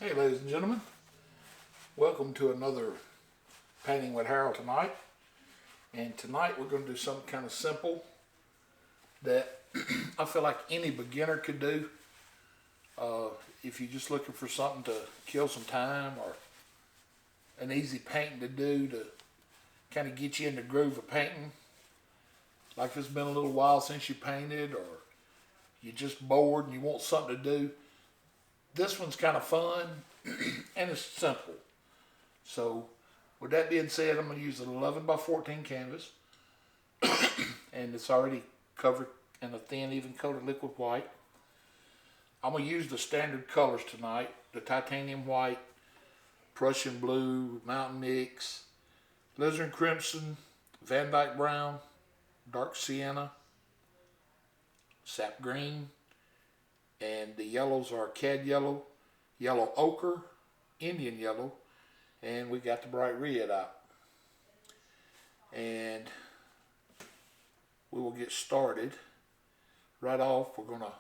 Hey ladies and gentlemen, welcome to another Painting with Harold tonight. And tonight we're going to do something kind of simple that I feel like any beginner could do. If you're just looking for something to kill some time or an easy painting to do to kind of get you in the groove of painting. Like if it's been a little while since you painted or you're just bored and you want something to do. This one's kind of fun and it's simple. So with that being said, I'm going to use an 11 by 14 canvas and it's already covered in a thin even coat of liquid white. I'm going to use the standard colors tonight, the titanium white, Prussian blue, mountain mix, alizarin crimson, Van Dyke brown, dark sienna, sap green, and the yellows are cad yellow, yellow ochre, Indian yellow, and we got the bright red out. And we will get started. Right off, we're going to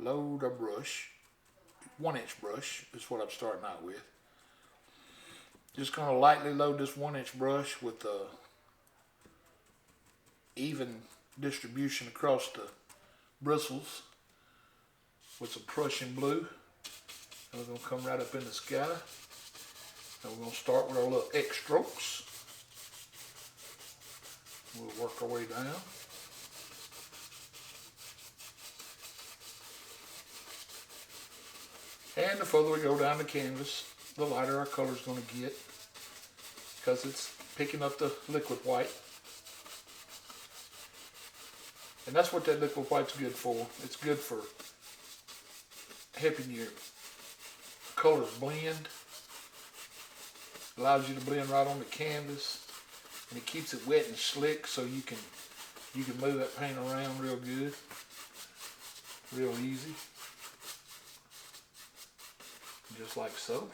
load a brush. 1-inch brush is what I'm starting out with. Just going to lightly load this 1-inch brush with a even distribution across the bristles with some Prussian blue. And we're going to come right up in the sky. And we're going to start with our little X strokes. We'll work our way down. And the further we go down the canvas, the lighter our color is going to get because it's picking up the liquid white. And that's what that liquid white's good for. It's good for helping your colors blend. Allows you to blend right on the canvas, and it keeps it wet and slick so you can move that paint around real good, real easy. Just like so.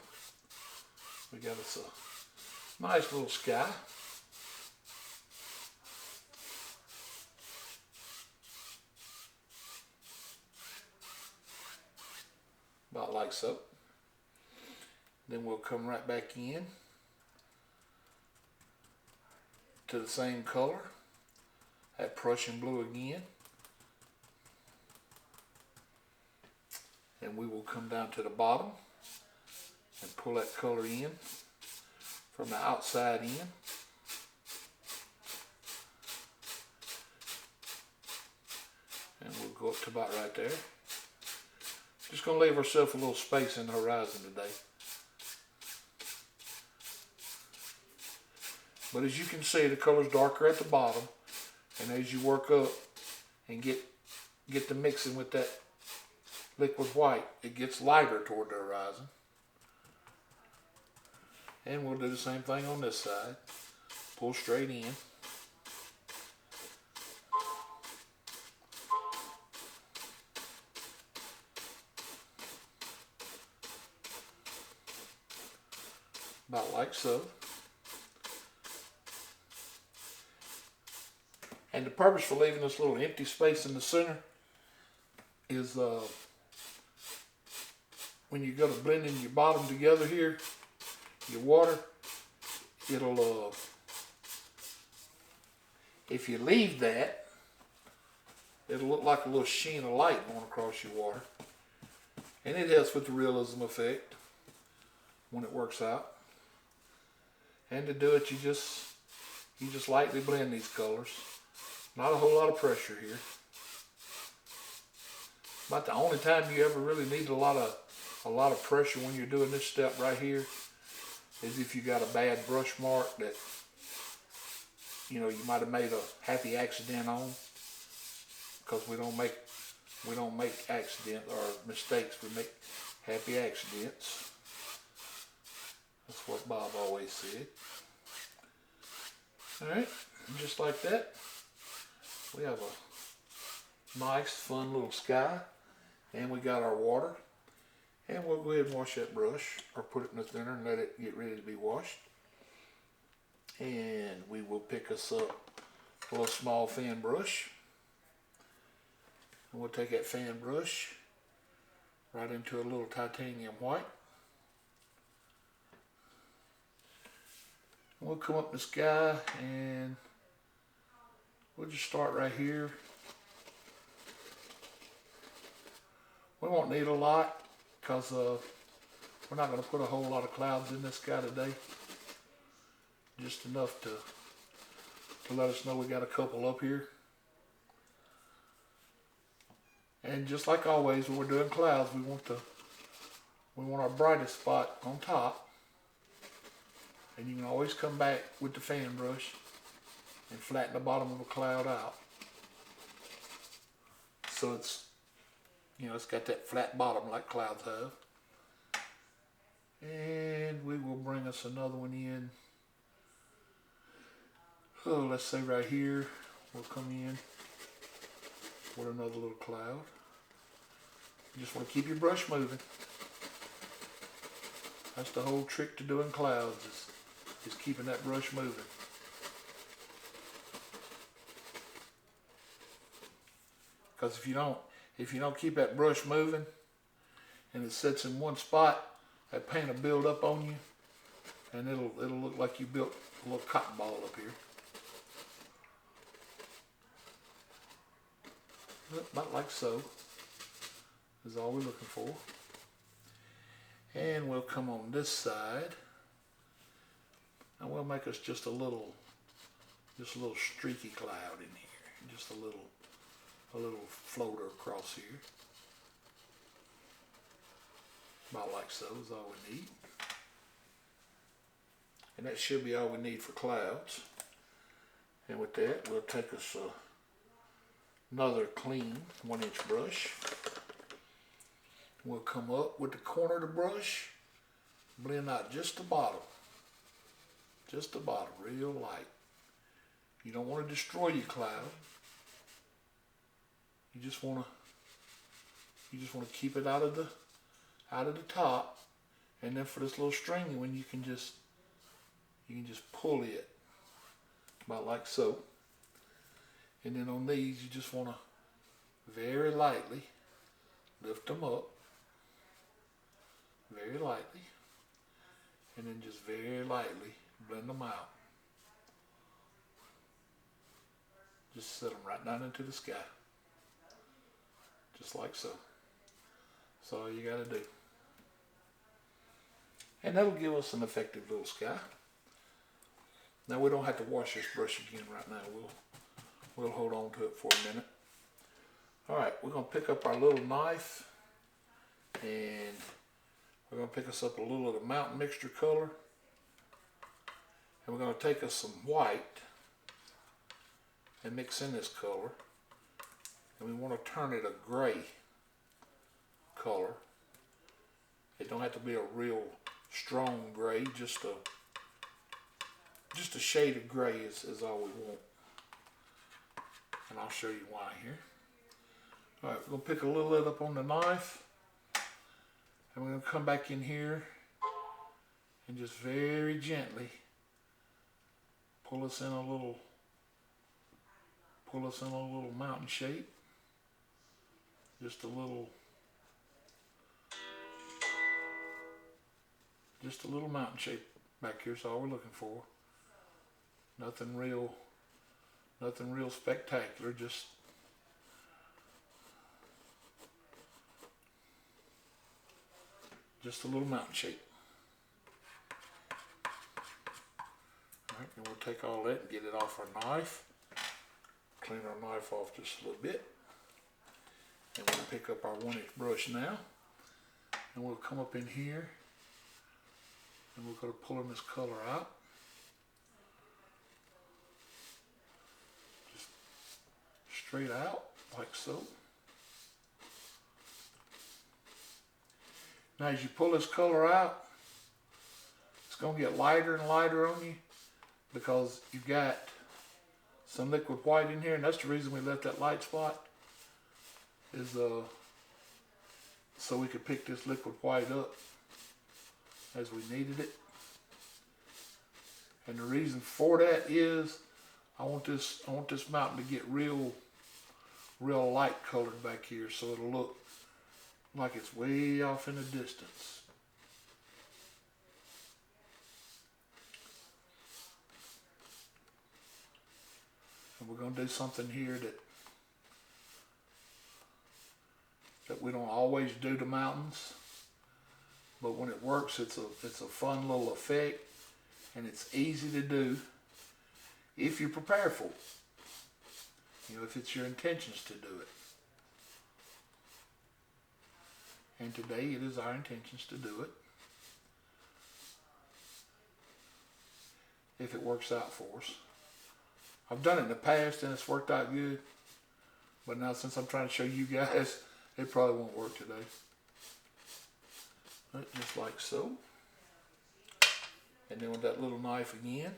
We got us a nice little sky. About like so. Then we'll come right back in to the same color, that Prussian blue again. And we will come down to the bottom and pull that color in from the outside in. And we'll go up to about right there. Just going to leave ourselves a little space in the horizon today. But as you can see, the color's darker at the bottom, and as you work up and get the mixing with that liquid white, it gets lighter toward the horizon. And we'll do the same thing on this side. Pull straight in. About like so. And the purpose for leaving this little empty space in the center is when you go to blending your bottom together here, your water, it'll, if you leave that, it'll look like a little sheen of light going across your water. And it helps with the realism effect when it works out. And to do it, you just lightly blend these colors. Not a whole lot of pressure here. About the only time you ever really need a lot of pressure when you're doing this step right here is if you got a bad brush mark that you might have made a happy accident on, because we don't make accidents or mistakes, we make happy accidents. That's what Bob always said. Alright, just like that, we have a nice fun little sky, and we got our water. And we'll go ahead and wash that brush, or put it in the thinner and let it get ready to be washed. And we will pick us up a little small fan brush. And we'll take that fan brush right into a little titanium white. We'll come up the sky and we'll just start right here. We won't need a lot because we're not going to put a whole lot of clouds in this sky today. Just enough to let us know we got a couple up here. And just like always when we're doing clouds, we want our brightest spot on top. And you can always come back with the fan brush and flatten the bottom of a cloud out. So it's, it's got that flat bottom like clouds have. And we will bring us another one in. Oh, let's say right here, we'll come in with another little cloud. You just want to keep your brush moving. That's the whole trick to doing clouds is keeping that brush moving. Because if you don't keep that brush moving and it sits in one spot, that paint will build up on you and it'll look like you built a little cotton ball up here. About like so is all we're looking for. And we'll come on this side and we'll make us just a little streaky cloud in here. Just a little floater across here. About like so is all we need. And that should be all we need for clouds. And with that, we'll take us another clean 1-inch brush. We'll come up with the corner of the brush, blend out just the bottom, real light. You don't want to destroy your cloud. You just want to keep it out of the top, and then for this little stringy one, you can just pull it about like so. And then on these, you just want to very lightly lift them up, very lightly, and then just very lightly blend them out. Just set them right down into the sky, just like so. That's all you got to do. And that'll give us an effective little sky. Now we don't have to wash this brush again right now. We'll hold on to it for a minute. Alright, we're going to pick up our little knife and we're going to pick us up a little of the mountain mixture color. And we're going to take us some white and mix in this color. And we want to turn it a gray color. It don't have to be a real strong gray, just a shade of gray is all we want. And I'll show you why here. Alright, we're going to pick a little of it up on the knife. And we're going to come back in here and just very gently pull us in a little mountain shape. Just a little mountain shape back here is all we're looking for. Nothing real spectacular, just a little mountain shape. Alright, and we'll take all that and get it off our knife. Clean our knife off just a little bit. And we'll pick up our 1-inch brush now. And we'll come up in here. And we're going to pull this color out. Just straight out, like so. Now as you pull this color out, it's going to get lighter and lighter on you because you've got some liquid white in here, and that's the reason we left that light spot, is so we could pick this liquid white up as we needed it. And the reason for that is I want this mountain to get real light colored back here, so like it's way off in the distance. And we're going to do something here that we don't always do to mountains, but when it works, it's a fun little effect, and it's easy to do if you prepare for it. You know, if it's your intentions to do it. And today it is our intentions to do it. If it works out for us. I've done it in the past and it's worked out good. But now since I'm trying to show you guys, it probably won't work today. But just like so. And then with that little knife again,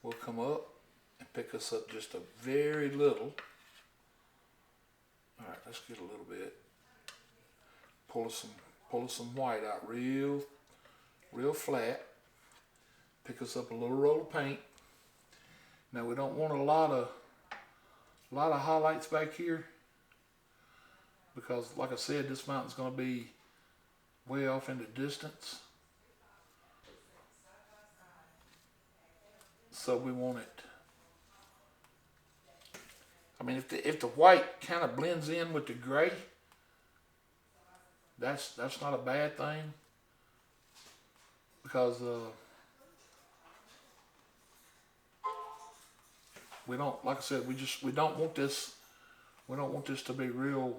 we'll come up and pick us up just a very little. Alright, let's get a little bit. Pull us some white out real flat. Pick us up a little roll of paint. Now we don't want a lot of highlights back here, because like I said, this mountain's going to be way off in the distance. So we want it. I mean, if the white kind of blends in with the gray, that's not a bad thing, because we don't, like I said, we don't want this to be real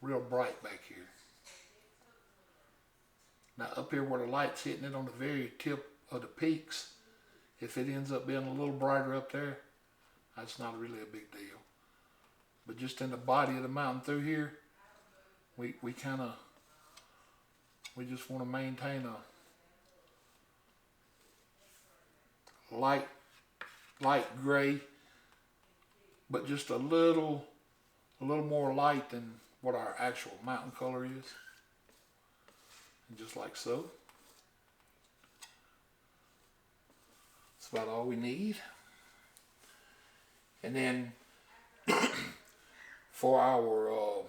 bright back here. Now up here where the light's hitting it on the very tip of the peaks, if it ends up being a little brighter up there, that's not really a big deal. But just in the body of the mountain through here, we just want to maintain a light gray, but just a little more light than what our actual mountain color is. And just like so. That's about all we need. And then for our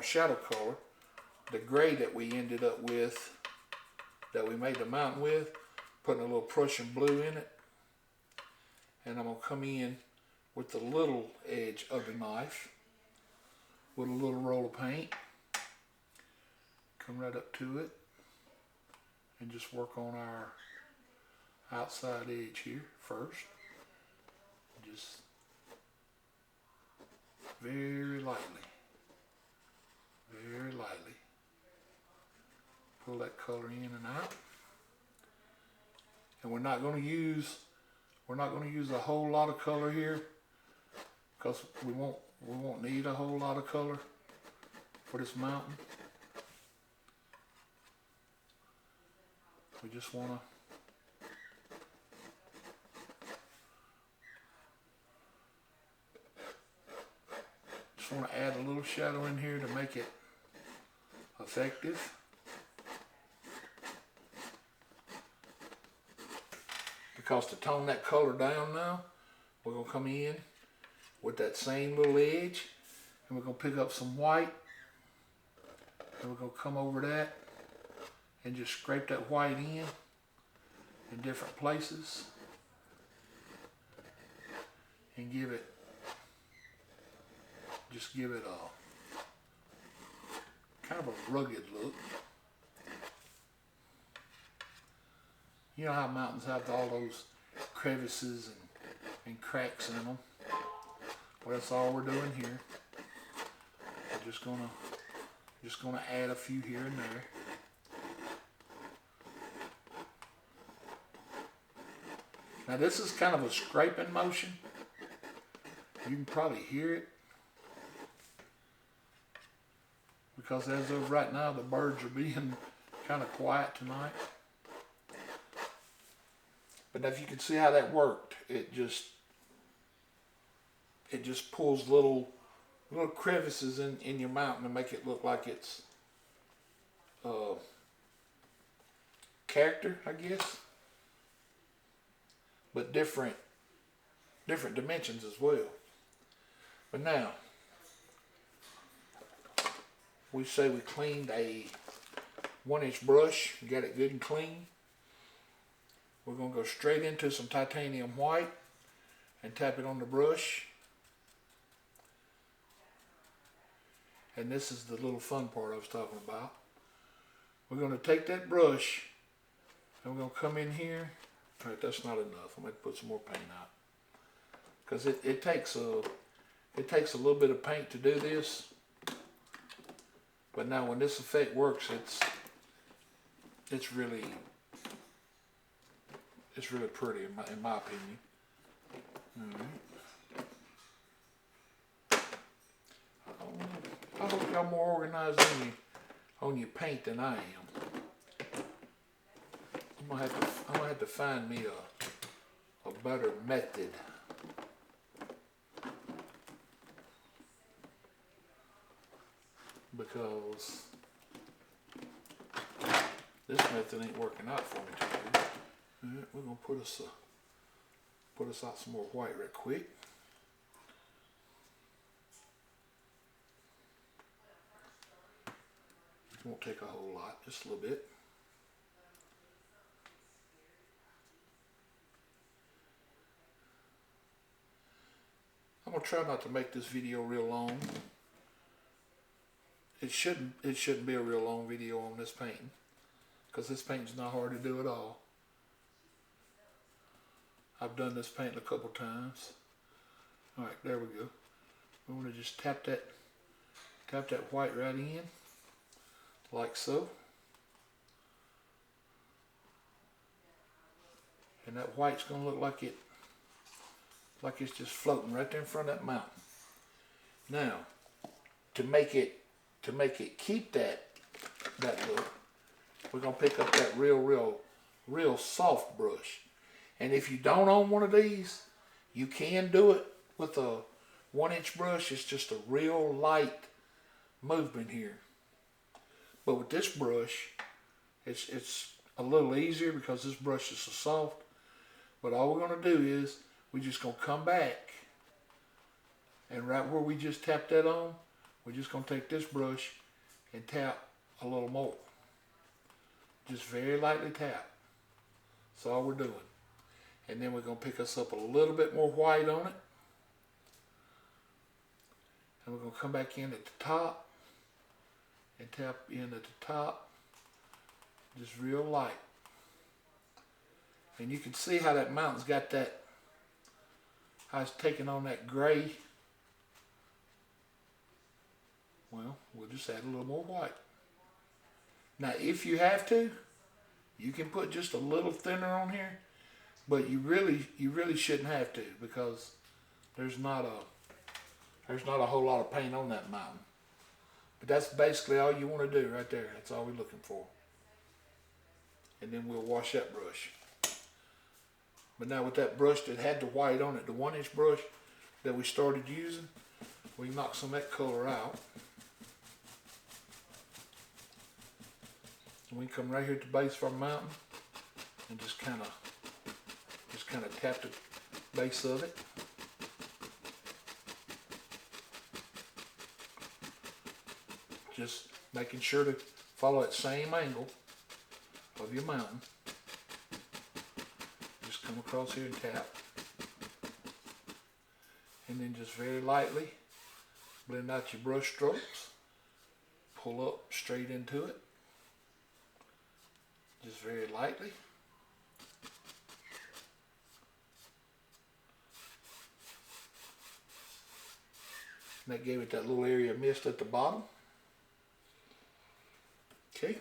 shadow color, the gray that we ended up with, that we made the mountain with, putting a little Prussian blue in it. And I'm going to come in with the little edge of the knife with a little roll of paint. Come right up to it and just work on our outside edge here first. Just very lightly. Very lightly. Pull that color in and out. And we're not going to use a whole lot of color here, because we won't need a whole lot of color for this mountain. We just want to add a little shadow in here to make it effective. Because to tone that color down now, we're going to come in with that same little edge, and we're going to pick up some white, and we're going to come over that and just scrape that white in different places and give it a kind of a rugged look. You know how mountains have all those crevices and cracks in them? Well, that's all we're doing here. We're just gonna add a few here and there. Now this is kind of a scraping motion. You can probably hear it, because as of right now, the birds are being kind of quiet tonight. But if you can see how that worked, it just pulls little crevices in your mountain to make it look like it's character, I guess, but different dimensions as well. But now we say we cleaned a 1-inch brush, got it good and clean. We're going to go straight into some titanium white and tap it on the brush. And this is the little fun part I was talking about. We're going to take that brush and we're going to come in here. All right, that's not enough. I'm going to put some more paint out. Because it takes a little bit of paint to do this. But now when this effect works, it's really pretty in my opinion. All right. I hope y'all more organized on your paint than I am. I'm gonna have to find me a better method. Because this method ain't working out for me today. Alright, we're gonna put us out some more white right quick. It won't take a whole lot, just a little bit. I'm gonna try not to make this video real long. It shouldn't be a real long video on this painting, because this painting's not hard to do at all. I've done this painting a couple times. All right, there we go. We want to just tap that white right in, like so. And that white's gonna look like it's just floating right there in front of that mountain. Now, to make it keep that look, we're gonna pick up that real soft brush. And if you don't own one of these, you can do it with a 1-inch brush. It's just a real light movement here. But with this brush, it's a little easier because this brush is so soft. But all we're gonna do is we're just gonna come back, and right where we just tapped that on, we're just gonna take this brush and tap a little more. Just very lightly tap. That's all we're doing. And then we're gonna pick us up a little bit more white on it. And we're gonna come back in at the top and tap in at the top, just real light. And you can see how that mountain's got that, how it's taking on that gray. Well, we'll just add a little more white. Now, if you have to, you can put just a little thinner on here, but you really shouldn't have to, because there's not a whole lot of paint on that mountain. But that's basically all you want to do right there. That's all we're looking for. And then we'll wash that brush. But now with that brush that had the white on it, the 1-inch brush that we started using, we knock some of that color out. And we come right here at the base of our mountain and just kind of tap the base of it. Just making sure to follow that same angle of your mountain. Just come across here and tap. And then just very lightly blend out your brush strokes. Pull up straight into it. Just very lightly. And that gave it that little area of mist at the bottom. Okay.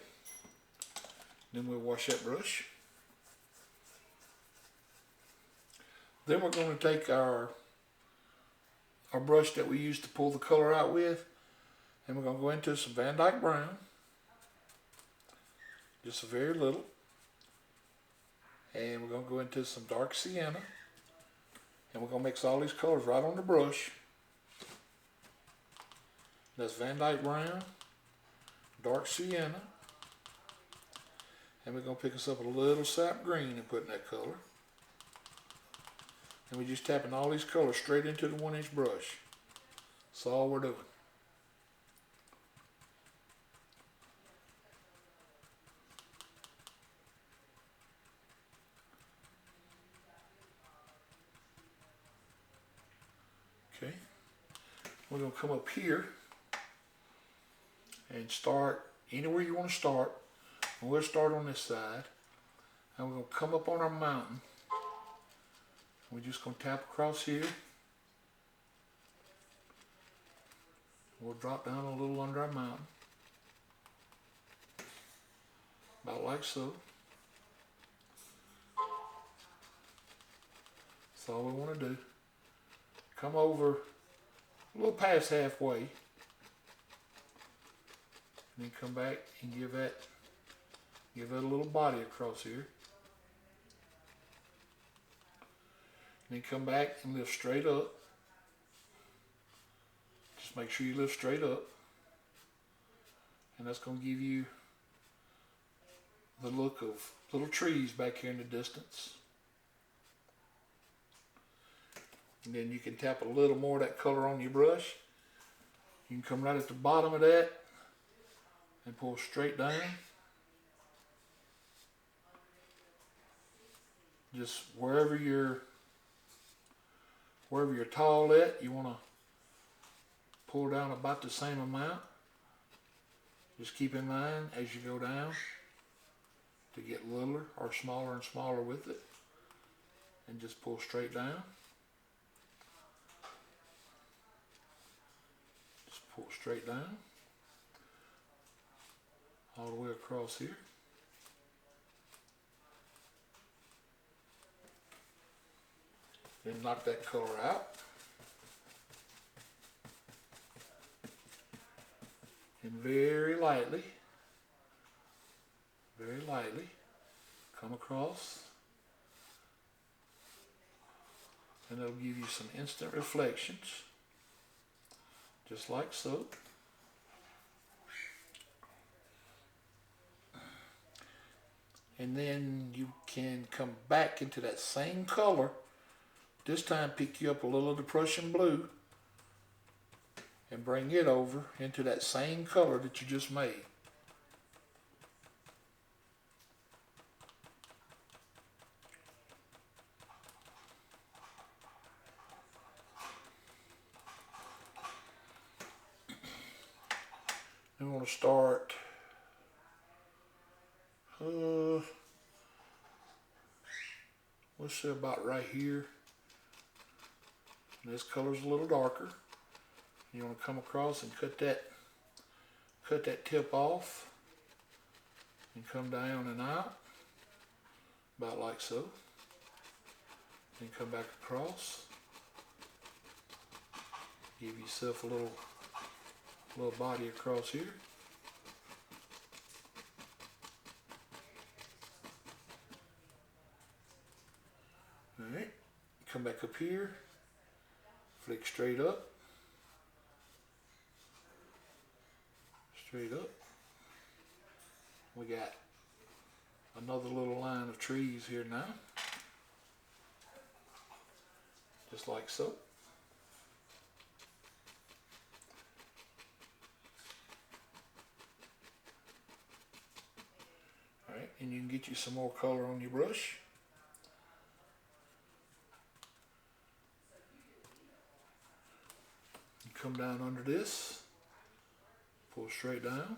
Then we'll wash that brush. Then we're going to take our brush that we used to pull the color out with, and we're going to go into some Van Dyke Brown. Just a very little. And we're going to go into some dark sienna. And we're going to mix all these colors right on the brush. That's Van Dyke Brown, dark sienna. And we're going to pick us up a little sap green and put in that color. And we're just tapping all these colors straight into the 1-inch brush. That's all we're doing. we're going to come up here and start anywhere you want to start. And we'll start on this side. And we're going to come up on our mountain. We're just going to tap across here. We'll drop down a little under our mountain. About like so. That's all we want to do. Come over a little past halfway. And then come back and give that a little body across here. And then come back and lift straight up. Just make sure you lift straight up. And that's going to give you the look of little trees back here in the distance. And then you can tap a little more of that color on your brush. You can come right at the bottom of that and pull straight down. Just wherever you're tall at, you want to pull down about the same amount. Just keep in mind as you go down to get littler or smaller and smaller with it, and just pull straight down. Just pull straight down all the way across here. Then knock that color out. And very lightly come across, and it'll give you some instant reflections, just like so. And then you can come back into that same color, this time pick you up a little of the Prussian blue and bring it over into that same color that you just made. We want to start let's say about right here. This color's a little darker. You want to come across and cut that tip off and come down and out about like so. Then come back across. Give yourself a little body across here. Alright, come back up here, flick straight up. Straight up. We got another little line of trees here now. Just like so. Alright, and you can get you some more color on your brush. You come down under this. Pull straight down.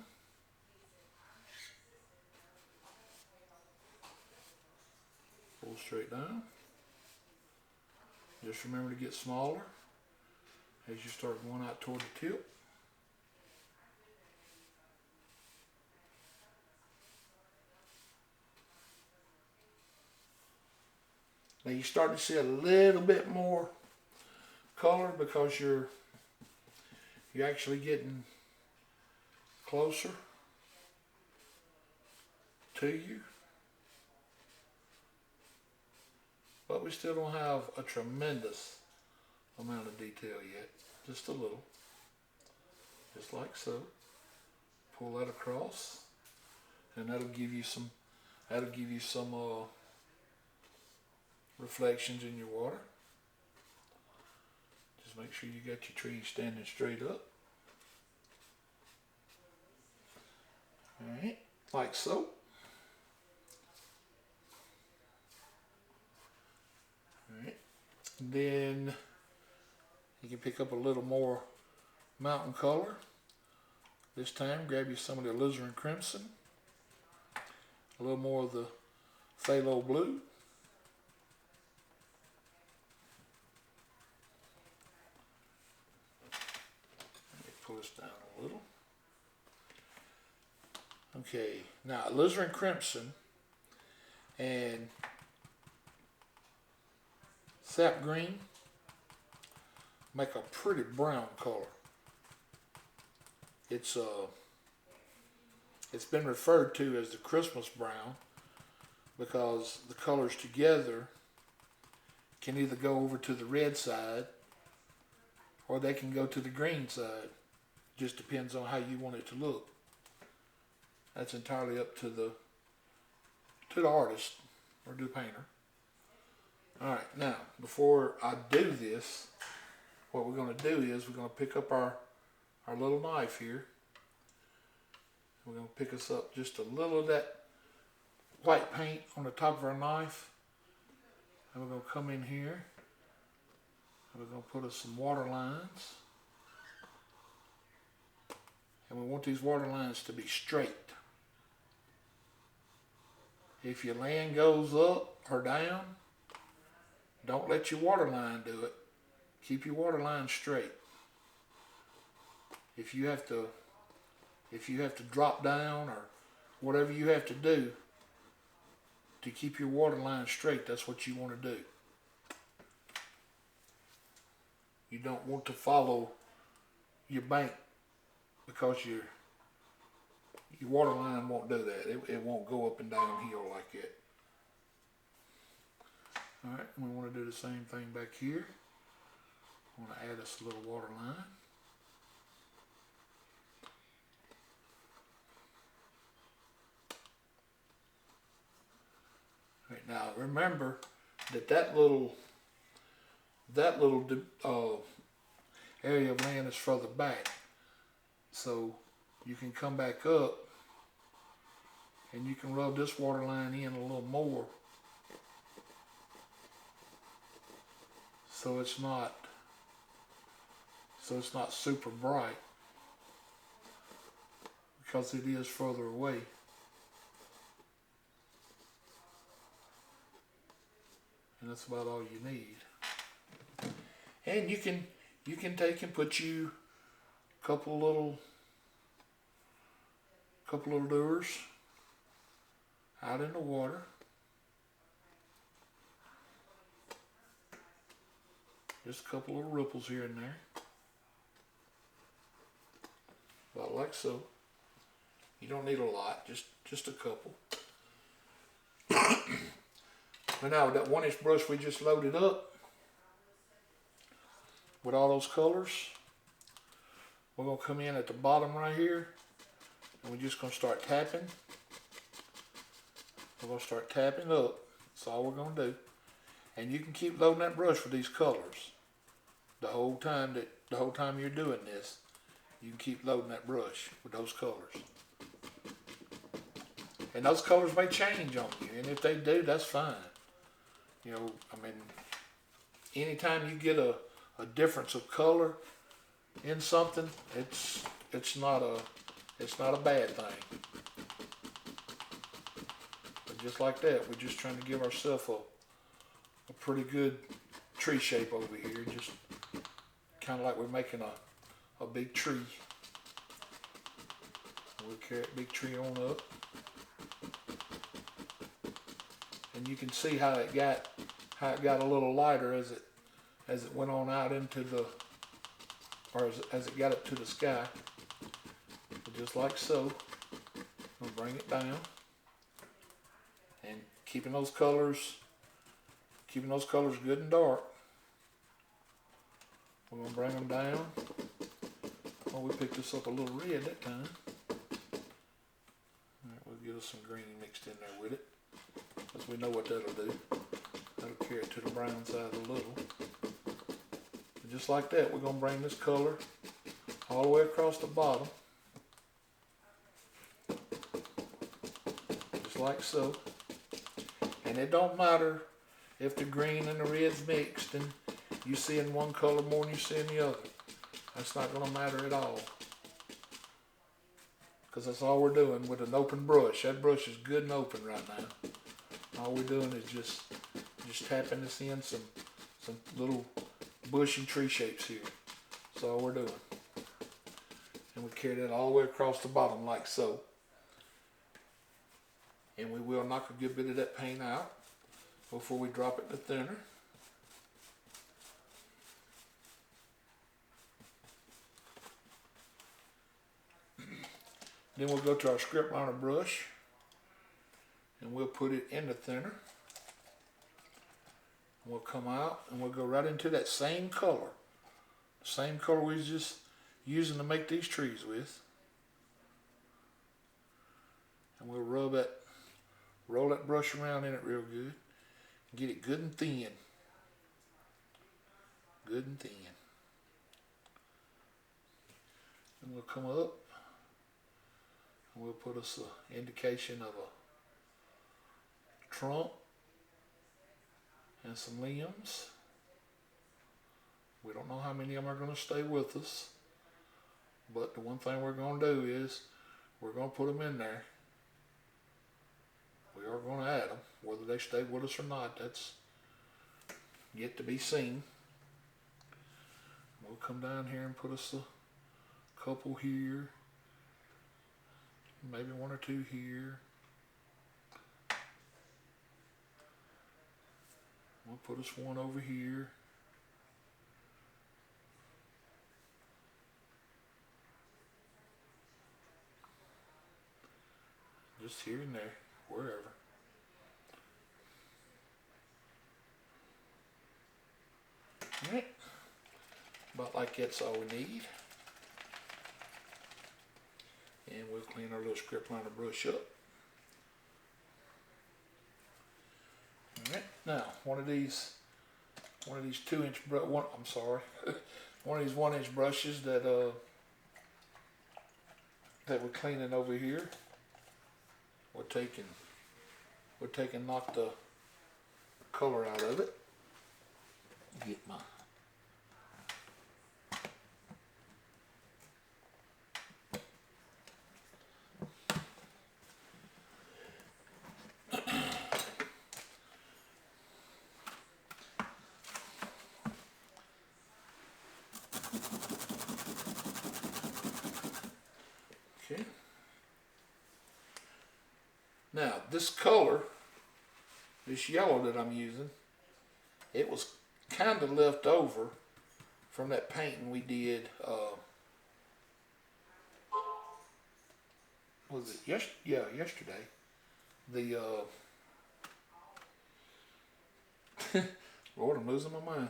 Pull straight down. Just remember to get smaller as you start going out toward the tip. Now you're starting to see a little bit more color because you're actually getting closer to you, but we still don't have a tremendous amount of detail yet, just a little, just like so. Pull that across, and that'll give you some reflections in your water. Just make sure you got your trees standing straight up. Alright, like so. Alright, then you can pick up a little more mountain color. This time, grab you some of the alizarin crimson, a little more of the phthalo blue. Let me pull this down a little. Okay, now alizarin crimson and sap green make a pretty brown color. It's been referred to as the Christmas brown because the colors together can either go over to the red side or they can go to the green side. Just depends on how you want it to look. That's entirely up to the artist or the painter. Alright, now before I do this, what we're going to do is we're going to pick up our little knife here. We're going to pick us up just a little of that white paint on the top of our knife. And we're going to come in here and we're going to put us some water lines. And we want these water lines to be straight. If your land goes up or down, don't let your water line do it. Keep your water line straight. If you have to drop down or whatever you have to do to keep your water line straight, that's what you want to do. You don't want to follow your bank because your water line won't do that. It won't go up and down hill like that. Alright, we want to do the same thing back here. I want to add us a little water line. Right, now remember that little area of land is further back. So you can come back up and you can rub this water line in a little more so it's not super bright because it is further away. And that's about all you need. And you can take and put you a couple little lures out in the water. Just a couple little ripples here and there. About like so. You don't need a lot, just a couple. But now with that 1-inch brush we just loaded up with all those colors, we're going to come in at the bottom right here and we're just going to start tapping. We're going to start tapping up. That's all we're going to do. And you can keep loading that brush with these colors the whole time you're doing this. You can keep loading that brush with those colors. And those colors may change on you, and if they do, that's fine. You know, I mean, anytime you get a difference of color in something, it's not a bad thing. But just like that, we're just trying to give ourselves a pretty good tree shape over here, just kind of like we're making a big tree. We'll carry that big tree on up. And you can see how it got a little lighter as it went on out into the, or as it got up to the sky. But just like so, we'll bring it down, and keeping those colors good and dark. We're gonna bring them down. Oh, we picked this up a little red that time. All right, we'll get us some green mixed in there with it, because we know what that'll do. That'll carry it to the brown side a little. And just like that, we're going to bring this color all the way across the bottom. Just like so. And it don't matter if the green and the red's mixed and you see in one color more than you see in the other. That's not going to matter at all. Because that's all we're doing with an open brush. That brush is good and open right now. All we're doing is just tapping this in some little bush and tree shapes here. That's all we're doing. And we carry that all the way across the bottom like so. And we will knock a good bit of that paint out before we drop it in the thinner. Then we'll go to our script liner brush and we'll put it in the thinner. We'll come out and we'll go right into that same color. The same color we was just using to make these trees with. And we'll roll that brush around in it real good. Get it good and thin. Good and thin. And we'll come up and we'll put us an indication of a trunk and some limbs. We don't know how many of them are going to stay with us, but the one thing we're going to do is we're going to put them in there. We are going to add them. Whether they stay with us or not, that's yet to be seen. We'll come down here and put us a couple here, maybe one or two here. We'll put us one over here. Just here and there, wherever. Alright, about like that's all we need. And we'll clean our little script liner brush up. Alright, now one of these 2-inch one of these 1-inch brushes that we're cleaning over here. We're taking knock the color out of it. Get my okay. Now this color, this yellow that I'm using, it was kind of left over from that painting we did, was it yesterday? The, Lord, I'm losing my mind.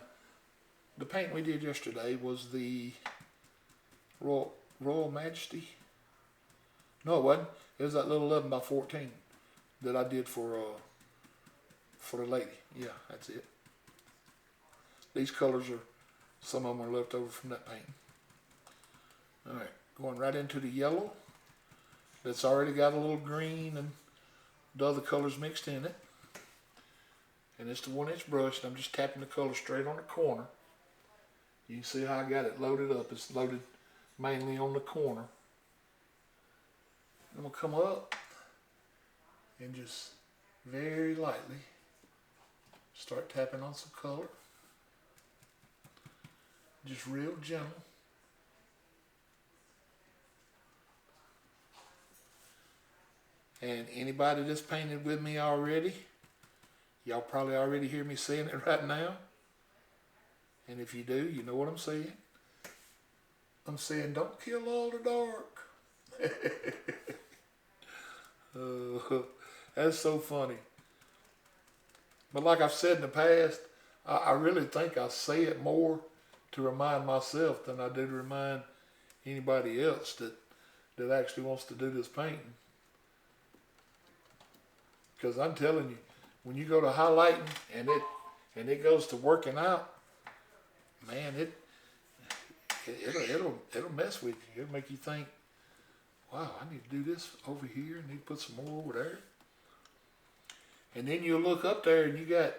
The painting we did yesterday was the Royal Majesty. No, it wasn't. It was that little 11 by 14 that I did for the lady. Yeah, that's it. These colors are, some of them are left over from that painting. All right, going right into the yellow. That's already got a little green and the other colors mixed in it. And it's the 1-inch brush, and I'm just tapping the color straight on the corner. You can see how I got it loaded up. It's loaded mainly on the corner. I'm gonna come up and just very lightly start tapping on some color. Just real gentle. And anybody that's painted with me already, y'all probably already hear me saying it right now. And if you do, you know what I'm saying. I'm saying don't kill all the dark. That's so funny. But like I've said in the past, I really think I say it more to remind myself than I do to remind anybody else that actually wants to do this painting. Because I'm telling you, when you go to highlighting and it goes to working out, man, it'll mess with you. It'll make you think, wow, I need to do this over here. I need to put some more over there. And then you'll look up there and you got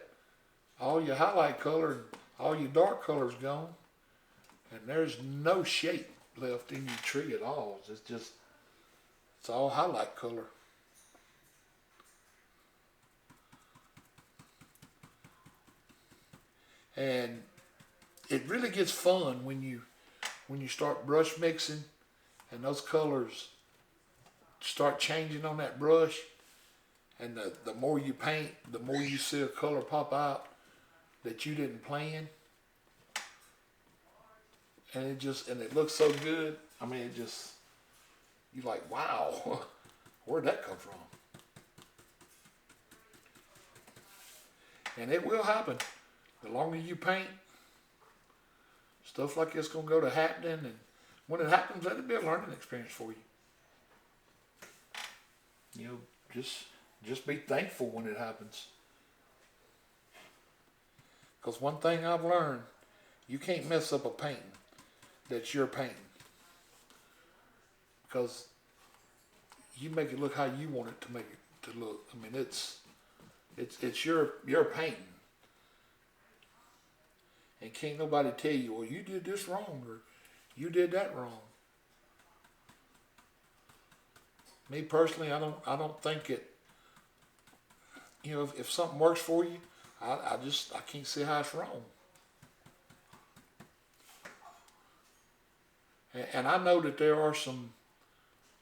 all your highlight color and all your dark colors gone. and there's no shape left in your tree at all. It's all highlight color. And it really gets fun when you start brush mixing and those colors start changing on that brush, and the more you paint, the more you see a color pop out that you didn't plan, and it looks so good. I mean, you're like, wow, where'd that come from? And it will happen. The longer you paint, stuff like this gonna go to happening, and when it happens, let it be a learning experience for you. You know, just be thankful when it happens. Because one thing I've learned, you can't mess up a painting that's your painting. Because you make it look how you want it to make it to look. I mean, it's your painting. And can't nobody tell you, well, you did this wrong, or you did that wrong. Me personally, I don't think it. You know, if something works for you, I can't see how it's wrong. And I know that there are some,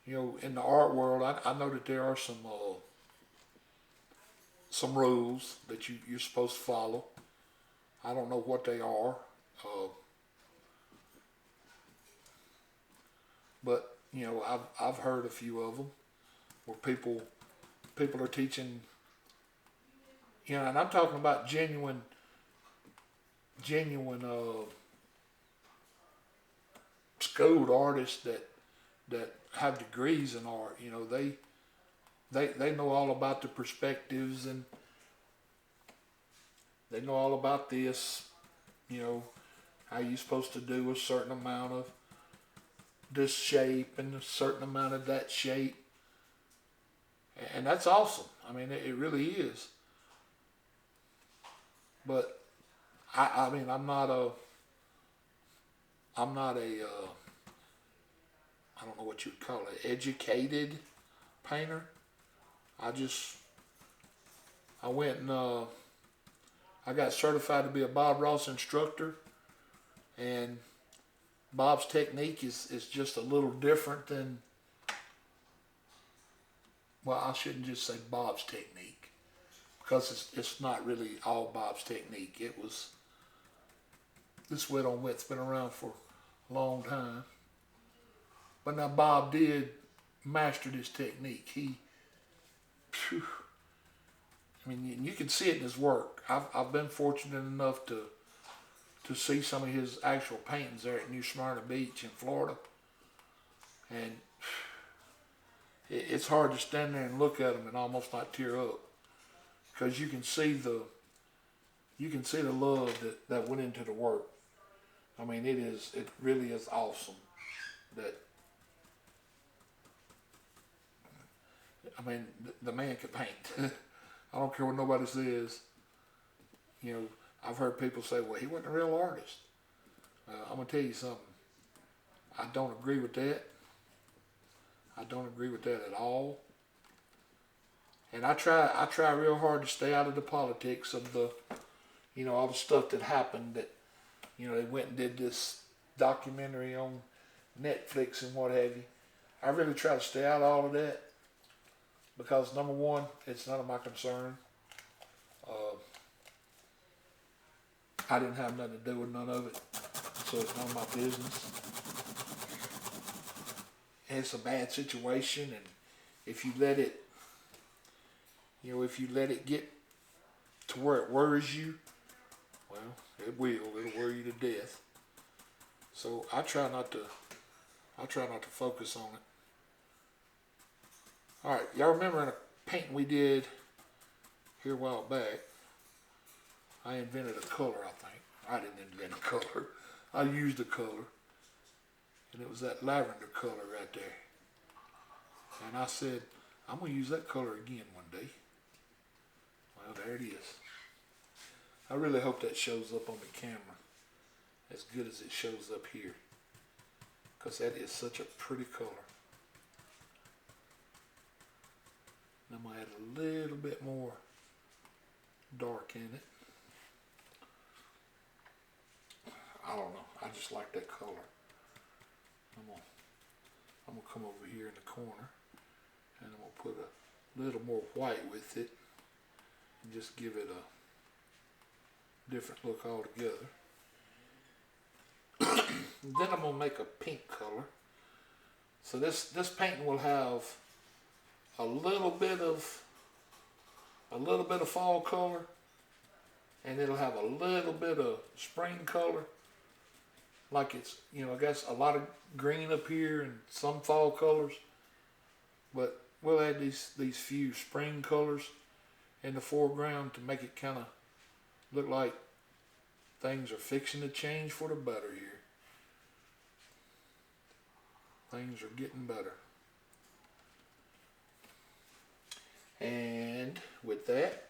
you know, in the art world, I know that there are some rules that you're supposed to follow. I don't know what they are, but you know, I've heard a few of them where people are teaching. You know, and I'm talking about genuine schooled artists that have degrees in art. You know, they know all about the perspectives, and they know all about this. You know, how you're supposed to do a certain amount of this shape and a certain amount of that shape, and that's awesome. I mean, it really is. But I mean, I'm not a I don't know what you would call it, educated painter. I went and I got certified to be a Bob Ross instructor, and Bob's technique is just a little different than, well, I shouldn't just say Bob's technique, because it's not really all Bob's technique. This wet on wet's been around for a long time. But now Bob did master this technique. I mean, you can see it in his work. I've been fortunate enough to see some of his actual paintings there at New Smyrna Beach in Florida, and it's hard to stand there and look at them and almost not tear up, because you can see the love that went into the work. I mean, it really is awesome. The man can paint. I don't care what nobody says. You know, I've heard people say, well, he wasn't a real artist. I'm going to tell you something. I don't agree with that. I don't agree with that at all. And I try real hard to stay out of the politics of all the stuff that happened, that, you know, they went and did this documentary on Netflix and what have you. I really try to stay out of all of that, because number one, it's none of my concern. I didn't have nothing to do with none of it, so it's none of my business. And it's a bad situation, and if you let it get to where it worries you, well, it'll worry you to death. So I try not to focus on it. All right, y'all remember in a painting we did here a while back, I invented a color, I think. I didn't invent a color. I used a color, and it was that lavender color right there. And I said, I'm going to use that color again one day. Well, there it is. I really hope that shows up on the camera. as good as it shows up here, because that is such a pretty color. And I'm going to add a little bit more dark in it. I don't know, I just like that color. I'm gonna come over here in the corner and I'm gonna put a little more white with it and just give it a different look altogether. Then I'm gonna make a pink color. So this painting will have a little bit of fall color, and it'll have a little bit of spring color. Like it's, you know, I guess a lot of green up here and some fall colors, but we'll add these few spring colors in the foreground to make it kind of look like things are fixing to change for the better here. Things are getting better. And with that,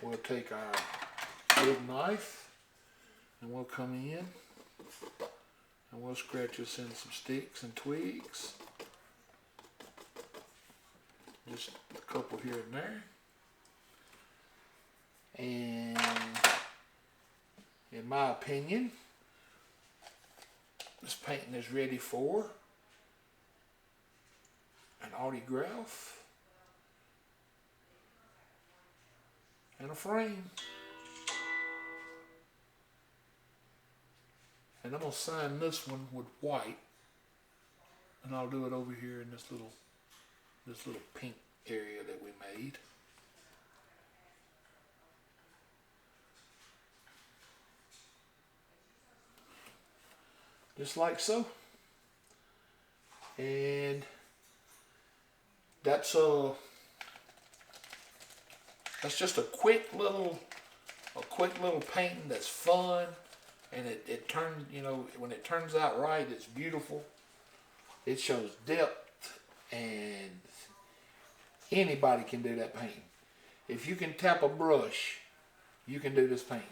we'll take our big knife and we'll come in and we'll scratch us in some sticks and twigs. Just a couple here and there. And in my opinion, this painting is ready for an autograph and a frame. And I'm going to sign this one with white, and I'll do it over here in this little pink area that we made. Just like so. And that's just a quick little painting that's fun, and it turns, you know, when it turns out right, it's beautiful. It shows depth, and anybody can do that painting. If you can tap a brush, you can do this painting.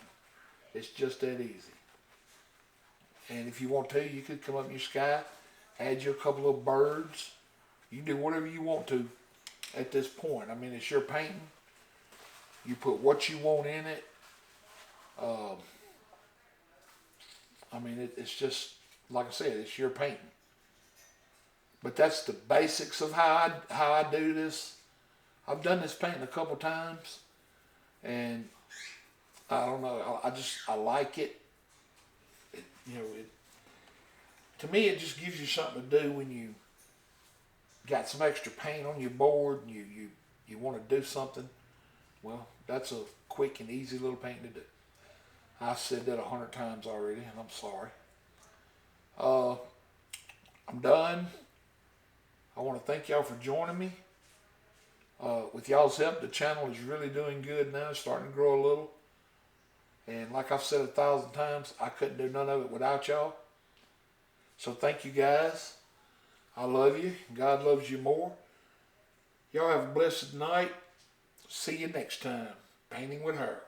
It's just that easy. And if you want to, you could come up in your sky, add you a couple of birds. You can do whatever you want to at this point. I mean, it's your painting. You put what you want in it. I mean, it's just, like I said, it's your painting. But that's the basics of how I do this. I've done this painting a couple times, and I don't know, I like it. You know, to me, it just gives you something to do when you got some extra paint on your board and you want to do something. Well, that's a quick and easy little painting to do. I said that 100 times already, and I'm sorry. I'm done. I want to thank y'all for joining me. With y'all's help, the channel is really doing good now. It's starting to grow a little. And like I've said 1,000 times, I couldn't do none of it without y'all. So thank you guys. I love you. God loves you more. Y'all have a blessed night. See you next time. Painting with Harold.